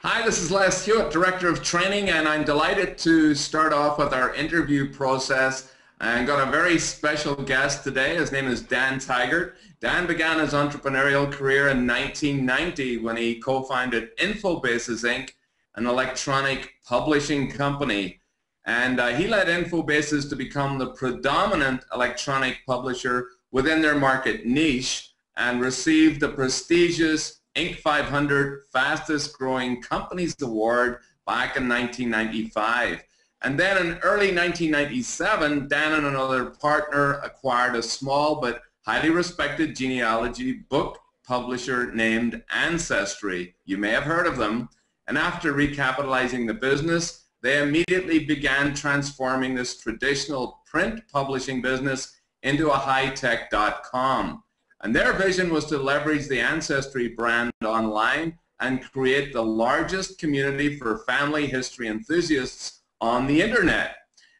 Hi, this is Les Hewitt, Director of Training, and I'm delighted to start off with our interview process. I've got a very special guest today. His name is Dan Taggart. Dan began his entrepreneurial career in 1990 when he co-founded Infobases Inc., an electronic publishing company. And he led Infobases to become the predominant electronic publisher within their market niche and received the prestigious Inc. 500 Fastest Growing Companies Award back in 1995. And then in early 1997, Dan and another partner acquired a small but highly respected genealogy book publisher named Ancestry. You may have heard of them. And after recapitalizing the business, they immediately began transforming this traditional print publishing business into a high-tech .com. And their vision was to leverage the Ancestry brand online and create the largest community for family history enthusiasts on the internet.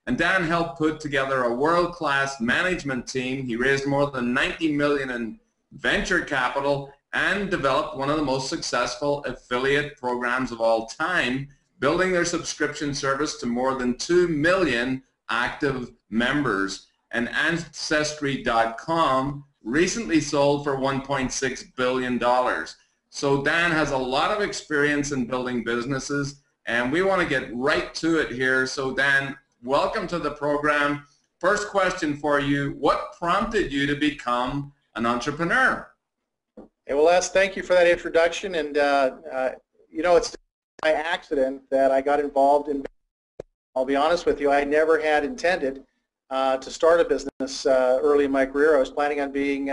And Dan helped put together a world-class management team. He raised more than 90 million in venture capital and developed one of the most successful affiliate programs of all time, building their subscription service to more than 2 million active members. And Ancestry.com recently sold for $1.6 billion. So Dan has a lot of experience in building businesses, and we want to get right to it here. So Dan, welcome to the program. First question for you, what prompted you to become an entrepreneur? Hey, well, Les, thank you for that introduction. And, it's by accident that I got involved in, I'll be honest with you, I never had intended to start a business early in my career. I was planning on being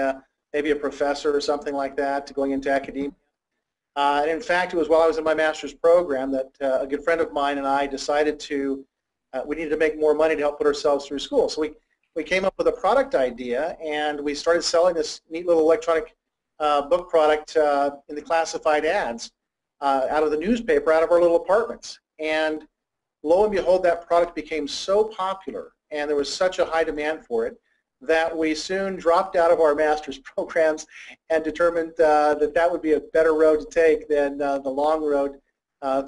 maybe a professor or something like that, to going into academia. And in fact, it was while I was in my master's program that a good friend of mine and I decided we needed to make more money to help put ourselves through school. So we came up with a product idea, and we started selling this neat little electronic book product in the classified ads out of the newspaper, out of our little apartments. And lo and behold, that product became so popular, and there was such a high demand for it, that we soon dropped out of our master's programs and determined that would be a better road to take than the long road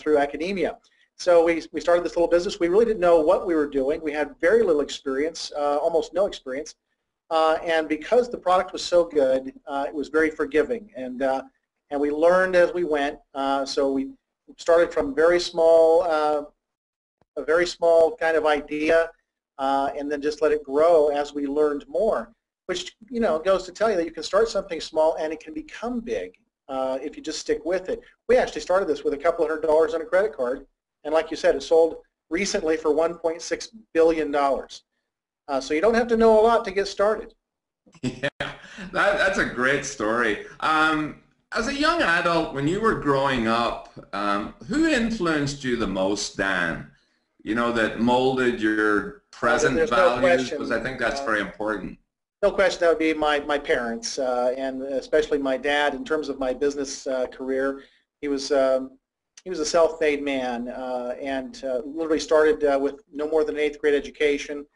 through academia. So we started this little business. We really didn't know what we were doing. We had very little experience, almost no experience. And because the product was so good, it was very forgiving. And we learned as we went. So we started from a very small kind of idea, and then just let it grow as we learned more, which goes to tell you that you can start something small and it can become big if you just stick with it. We actually started this with a couple $100 on a credit card, and like you said, it sold recently for $1.6 billion. So you don't have to know a lot to get started. Yeah, that's a great story. As a young adult, when you were growing up, who influenced you the most, Dan? That molded your present values, because I think that's very important. No question, that would be my parents, and especially my dad. In terms of my business career, he was a self-made man, and literally started with no more than an 8th grade education.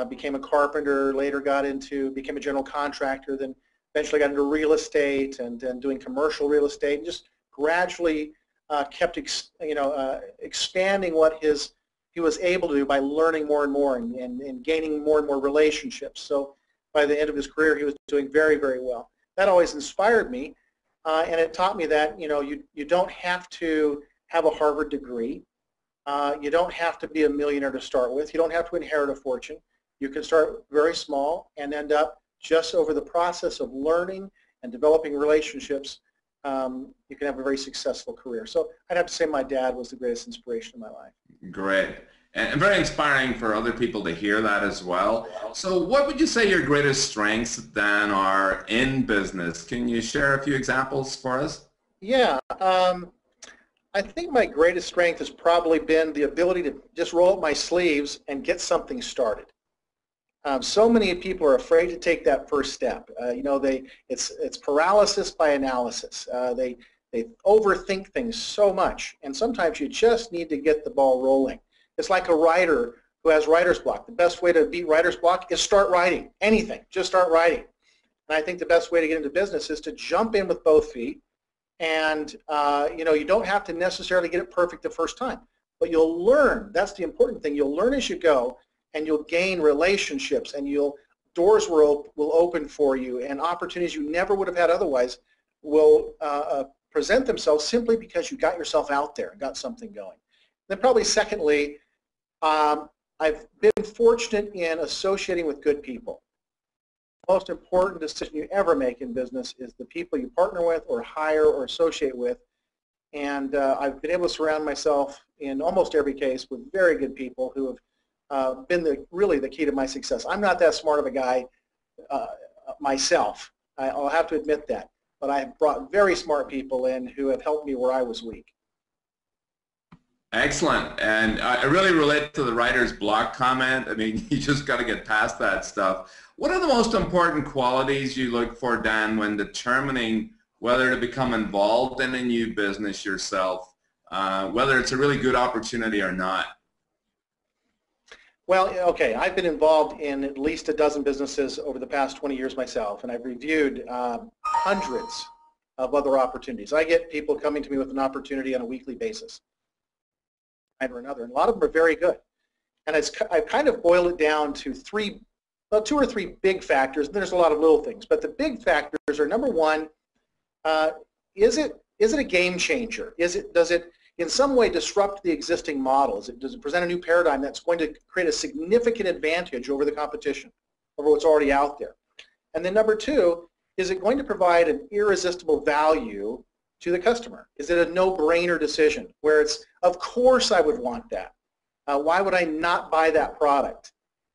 Became a carpenter, later became a general contractor, then eventually got into real estate and doing commercial real estate, and just gradually kept expanding what he was able to do by learning more and more and gaining more and more relationships. So by the end of his career, he was doing very, very well. That always inspired me, and it taught me that you don't have to have a Harvard degree. You don't have to be a millionaire to start with. You don't have to inherit a fortune. You can start very small and end up, just over the process of learning and developing relationships, you can have a very successful career. So I'd have to say my dad was the greatest inspiration in my life. Great. And very inspiring for other people to hear that as well. So what would you say your greatest strengths, Dan, are in business? Can you share a few examples for us? Yeah. I think my greatest strength has probably been the ability to just roll up my sleeves and get something started. So many people are afraid to take that first step. It's paralysis by analysis. They overthink things so much, and sometimes you just need to get the ball rolling. It's like a writer who has writer's block. The best way to beat writer's block is start writing. Anything, just start writing. And I think the best way to get into business is to jump in with both feet And you don't have to necessarily get it perfect the first time, but you'll learn. That's the important thing. You'll learn as you go, and you'll gain relationships, and doors will open for you, and opportunities you never would have had otherwise will present themselves simply because you got yourself out there and got something going. Then probably secondly, I've been fortunate in associating with good people. The most important decision you ever make in business is the people you partner with or hire or associate with. And I've been able to surround myself in almost every case with very good people who have been really the key to my success. I'm not that smart of a guy myself. I'll have to admit that. But I have brought very smart people in who have helped me where I was weak. Excellent. And I really relate to the writer's block comment. I mean, you just got to get past that stuff. What are the most important qualities you look for, Dan, when determining whether to become involved in a new business yourself, whether it's a really good opportunity or not? Well, okay, I've been involved in at least a dozen businesses over the past 20 years myself, and I've reviewed hundreds of other opportunities. I get people coming to me with an opportunity on a weekly basis, or another, and a lot of them are very good. And I've kind of boiled it down to two or three big factors, and there's a lot of little things, but the big factors are, number one, is it a game changer? Does it in some way disrupt the existing model? Does it present a new paradigm that's going to create a significant advantage over the competition, over what's already out there? And then number two, is it going to provide an irresistible value to the customer? Is it a no-brainer decision where it's, of course I would want that. Why would I not buy that product?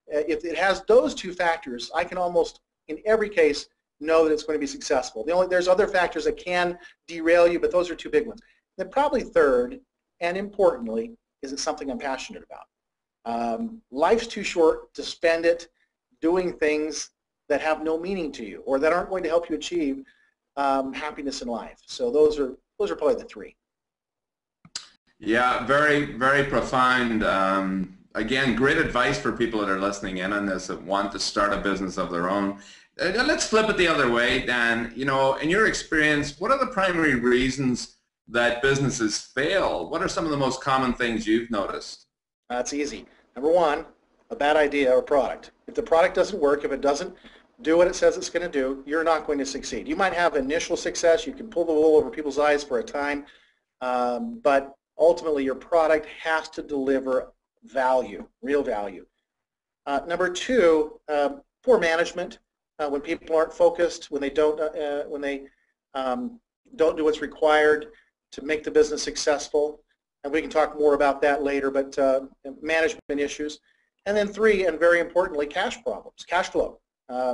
If it has those two factors, I can almost, in every case, know that it's going to be successful. There's other factors that can derail you, but those are two big ones. Then probably third, and importantly, is it something I'm passionate about? Life's too short to spend it doing things that have no meaning to you or that aren't going to help you achieve happiness in life. So those are probably the three. Yeah, very, very profound. Again, great advice for people that are listening in on this that want to start a business of their own. Let's flip it the other way, Dan. You know, in your experience, what are the primary reasons that businesses fail? What are some of the most common things you've noticed? That's easy. Number one, a bad idea or product. If the product doesn't work, if it doesn't do what it says it's going to do, you're not going to succeed. You might have initial success. You can pull the wool over people's eyes for a time, but ultimately your product has to deliver value, real value. Number two, poor management. When people aren't focused, when they don't do what's required to make the business successful, and we can talk more about that later, but management issues. And then three, and very importantly, cash problems, cash flow.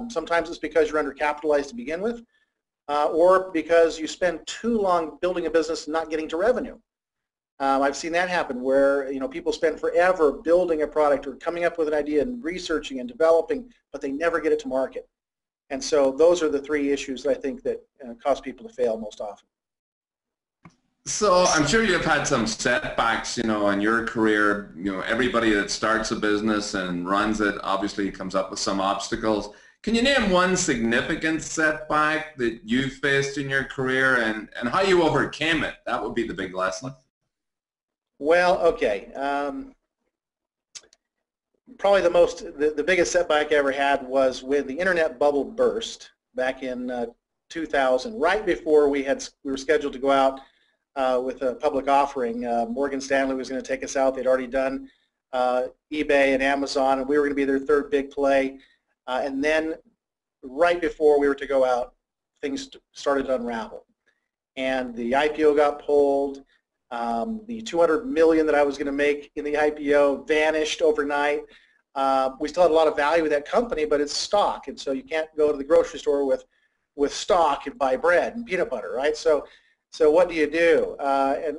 Sometimes it's because you're undercapitalized to begin with, or because you spend too long building a business and not getting to revenue. I've seen that happen where people spend forever building a product or coming up with an idea and researching and developing, but they never get it to market. And so those are the three issues that I think that cause people to fail most often. So I'm sure you've had some setbacks, in your career. Everybody that starts a business and runs it obviously comes up with some obstacles. Can you name one significant setback that you faced in your career and how you overcame it? That would be the big lesson. Well, okay. Probably the biggest setback I ever had was when the internet bubble burst back in 2000, right before we were scheduled to go out with a public offering. Morgan Stanley was going to take us out. They'd already done eBay and Amazon, and we were going to be their third big play. And then right before we were to go out, things started to unravel. And the IPO got pulled. The $200 million that I was going to make in the IPO vanished overnight. We still had a lot of value with that company, but it's stock, and so you can't go to the grocery store with stock and buy bread and peanut butter, right? So what do you do? And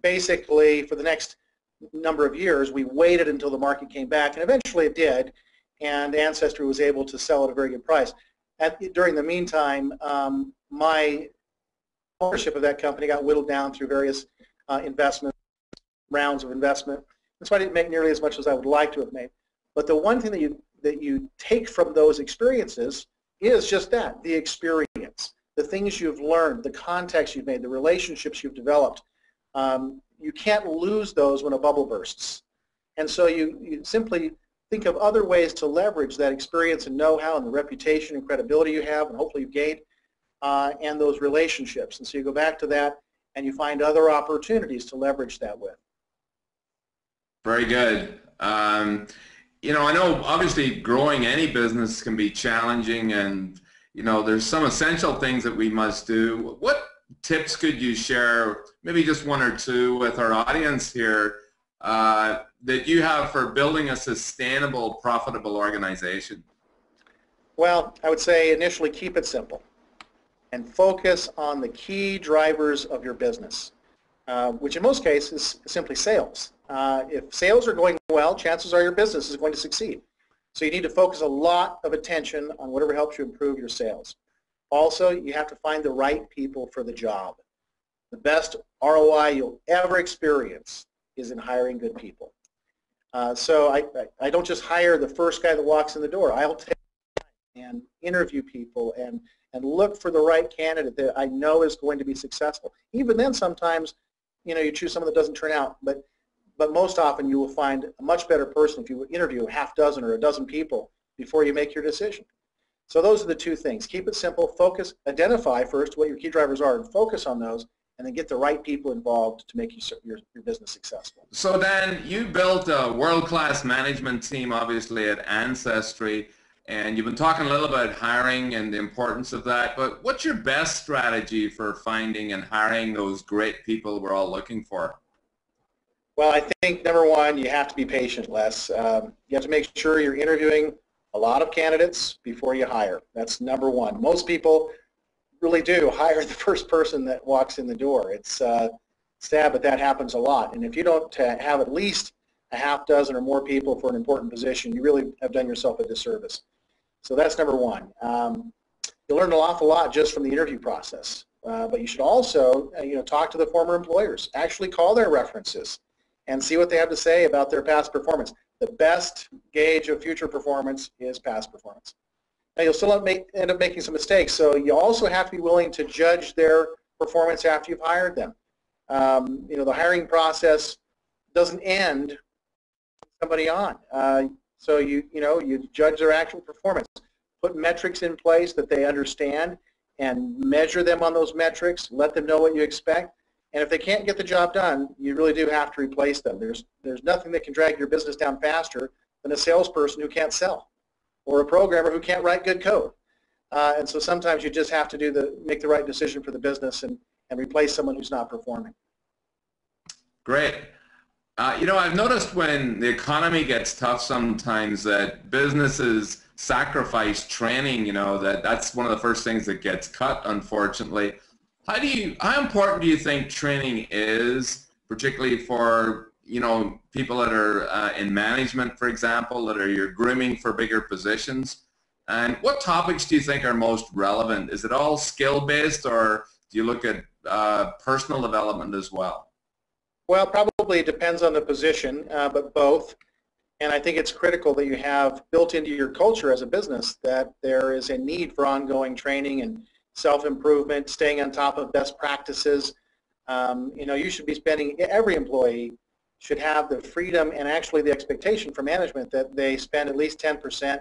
basically, for the next number of years, we waited until the market came back, and eventually it did, and Ancestry was able to sell at a very good price. During the meantime, my ownership of that company got whittled down through various rounds of investment, and so I didn't make nearly as much as I would like to have made. But the one thing that you take from those experiences is just that, the experience, the things you've learned, the contacts you've made, the relationships you've developed. You can't lose those when a bubble bursts. And so you simply think of other ways to leverage that experience and know-how and the reputation and credibility you have and hopefully you've gained and those relationships. And so you go back to that and you find other opportunities to leverage that with. Very good. You know, I know obviously growing any business can be challenging, and you know, there's some essential things that we must do. What tips could you share, maybe just one or two, with our audience here that you have for building a sustainable, profitable organization? Well, I would say initially keep it simple and focus on the key drivers of your business, which in most cases is simply sales. If sales are going well, chances are your business is going to succeed. So you need to focus a lot of attention on whatever helps you improve your sales. Also, you have to find the right people for the job. The best ROI you'll ever experience is in hiring good people. So I don't just hire the first guy that walks in the door. I'll take and interview people and look for the right candidate that I know is going to be successful. Even then, sometimes, you know, you choose someone that doesn't turn out, but most often you will find a much better person if you interview a half dozen or a dozen people before you make your decision. So those are the two things. Keep it simple, focus, identify first what your key drivers are and focus on those, and then get the right people involved to make your business successful. So Dan, you built a world-class management team obviously at Ancestry, and you've been talking a little about hiring and the importance of that, but what's your best strategy for finding and hiring those great people we're all looking for? Well, I think number one, you have to be patient, Les. You have to make sure you're interviewing a lot of candidates before you hire. That's number one. Most people really do hire the first person that walks in the door. It's sad, but that happens a lot. And if you don't have at least a half dozen or more people for an important position, you really have done yourself a disservice. So that's number one. You'll learn an awful lot just from the interview process. But you should also talk to the former employers. Actually call their references and see what they have to say about their past performance. The best gauge of future performance is past performance. Now, you'll still end up making some mistakes, so you also have to be willing to judge their performance after you've hired them. The hiring process doesn't end with somebody on. So you judge their actual performance. Put metrics in place that they understand and measure them on those metrics. Let them know what you expect. And if they can't get the job done, you really do have to replace them. There's nothing that can drag your business down faster than a salesperson who can't sell or a programmer who can't write good code. And so sometimes you just have to make the right decision for the business and replace someone who's not performing. Great. I've noticed when the economy gets tough sometimes that businesses sacrifice training, that's one of the first things that gets cut, unfortunately. How important do you think training is, particularly for, people that are in management, for example, that you're grooming for bigger positions? And what topics do you think are most relevant? Is it all skill-based, or do you look at personal development as well? Well, probably it depends on the position, but both. And I think it's critical that you have built into your culture as a business that there is a need for ongoing training and self-improvement, staying on top of best practices. You should be every employee should have the freedom and actually the expectation from management that they spend at least 10%,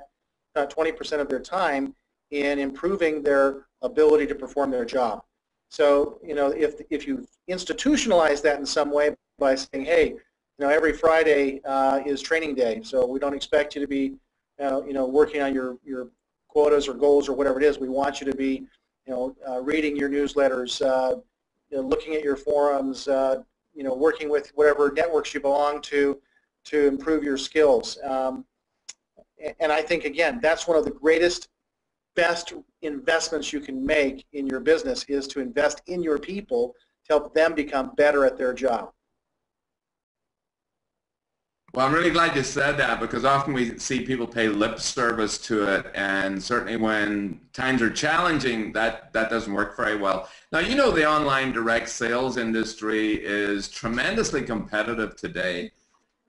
20% of their time in improving their ability to perform their job. So, if you institutionalize that in some way by saying, hey, every Friday is training day, so we don't expect you to be, working on your quotas or goals or whatever it is. We want you to be, reading your newsletters, looking at your forums, working with whatever networks you belong to improve your skills. And I think, again, that's one of the best investments you can make in your business is to invest in your people to help them become better at their job. Well, I'm really glad you said that, because often we see people pay lip service to it, and certainly when times are challenging, that doesn't work very well. Now, the online direct sales industry is tremendously competitive today.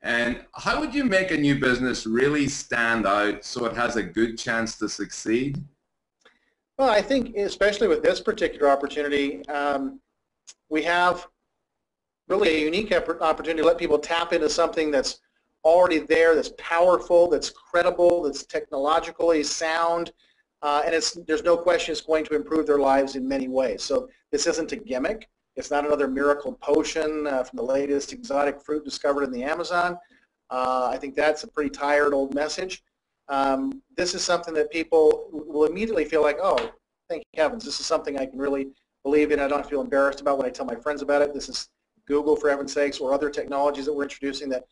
And how would you make a new business really stand out so it has a good chance to succeed? Well, I think especially with this particular opportunity, we have really a unique opportunity to let people tap into something that's already there, that's powerful, that's credible, that's technologically sound, and there's no question it's going to improve their lives in many ways. So this isn't a gimmick. It's not another miracle potion from the latest exotic fruit discovered in the Amazon. I think that's a pretty tired old message. This is something that people will immediately feel like, oh, thank heavens, this is something I can really believe in. I don't feel embarrassed about when I tell my friends about it. This is Google, for heaven's sakes, or other technologies that we're introducing that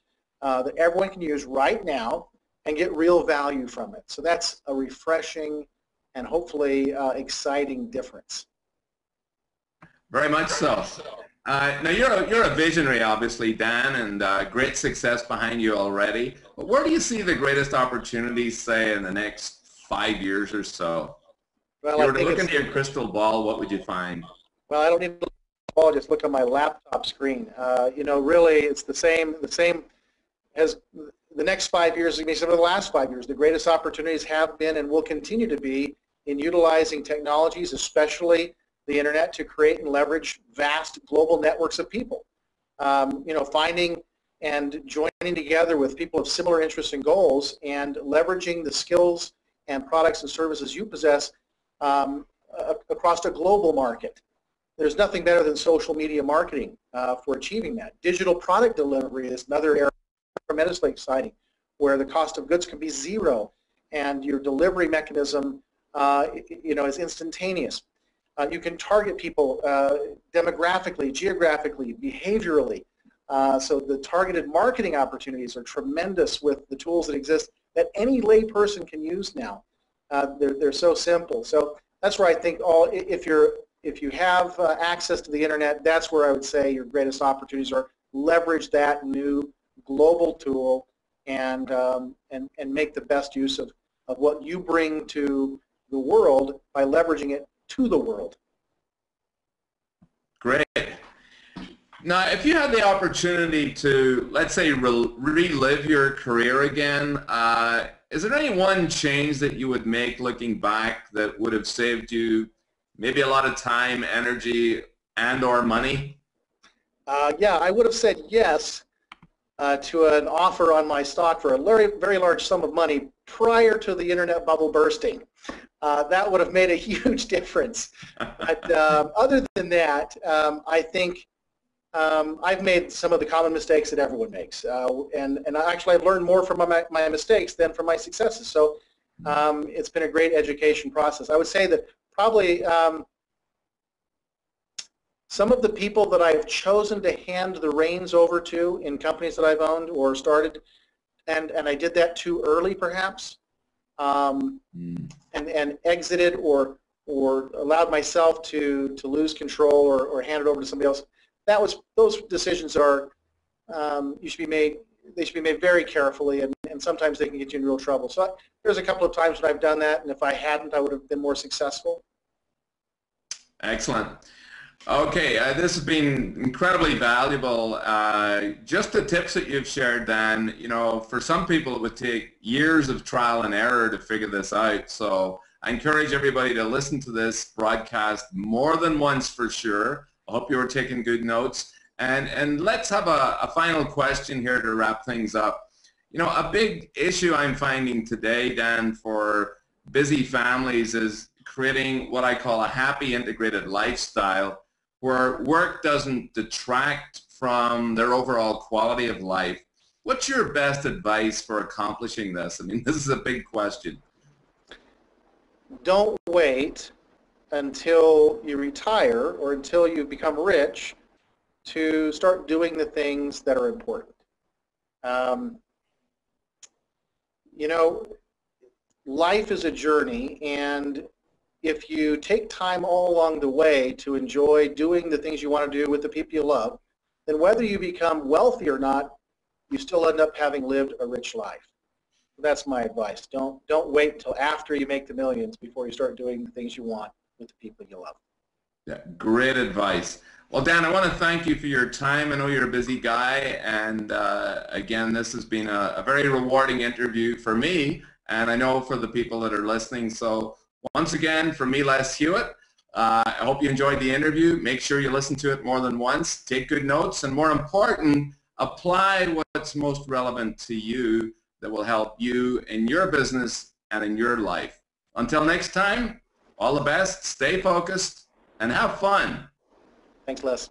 everyone can use right now and get real value from it. So that's a refreshing and hopefully exciting difference. Very much so. Now you're a visionary, obviously, Dan, and great success behind you already. But where do you see the greatest opportunities, say, in the next 5 years or so? Well, If you were to look into your crystal ball, what would you find? Well, I don't need to ball, just look at my laptop screen. You know, really, it's the same as the next 5 years, maybe some of the last 5 years. The greatest opportunities have been and will continue to be in utilizing technologies, especially the internet, to create and leverage vast global networks of people. You know, finding and joining together with people of similar interests and goals, and leveraging the skills and products and services you possess across a global market. There's nothing better than social media marketing for achieving that. Digital product delivery is another area tremendously exciting, where the cost of goods can be zero, and your delivery mechanism, you know, is instantaneous. You can target people demographically, geographically, behaviorally. So the targeted marketing opportunities are tremendous with the tools that exist that any lay person can use now. They're so simple. So that's where I think if you have access to the internet, that's where I would say your greatest opportunities are. Leverage that new global tool and make the best use of what you bring to the world by leveraging it to the world. Great. Now, if you had the opportunity to, let's say, relive your career again, is there any one change that you would make looking back that would have saved you maybe a lot of time, energy, and or money? Yeah, I would have said yes to an offer on my stock for a very large sum of money prior to the internet bubble bursting. That would have made a huge difference. But other than that, I think I've made some of the common mistakes that everyone makes, and actually I've learned more from my mistakes than from my successes. So it's been a great education process. I would say that probably some of the people that I've chosen to hand the reins over to in companies that I've owned or started, and I did that too early perhaps, and exited or allowed myself to lose control or hand it over to somebody else. Those decisions are they should be made very carefully, and sometimes they can get you in real trouble. So there's a couple of times when I've done that, and if I hadn't, I would have been more successful. Excellent. Okay, this has been incredibly valuable. Just the tips that you've shared, Dan, you know, for some people it would take years of trial and error to figure this out. So I encourage everybody to listen to this broadcast more than once for sure. I hope you were taking good notes. And let's have a final question here to wrap things up. You know, a big issue I'm finding today, Dan, for busy families is creating what I call a happy integrated lifestyle, where work doesn't detract from their overall quality of life. What's your best advice for accomplishing this? I mean, this is a big question. Don't wait until you retire or until you become rich to start doing the things that are important. You know, life is a journey, and if you take time all along the way to enjoy doing the things you want to do with the people you love, then whether you become wealthy or not, you still end up having lived a rich life. That's my advice. Don't wait until after you make the millions before you start doing the things you want with the people you love. Yeah, great advice. Well, Dan, I want to thank you for your time. I know you're a busy guy, and again, this has been a very rewarding interview for me, and I know for the people that are listening. So Once again, from me, Les Hewitt, I hope you enjoyed the interview. Make sure you listen to it more than once. Take good notes, and more important, apply what's most relevant to you that will help you in your business and in your life. Until next time, all the best, stay focused, and have fun. Thanks, Les.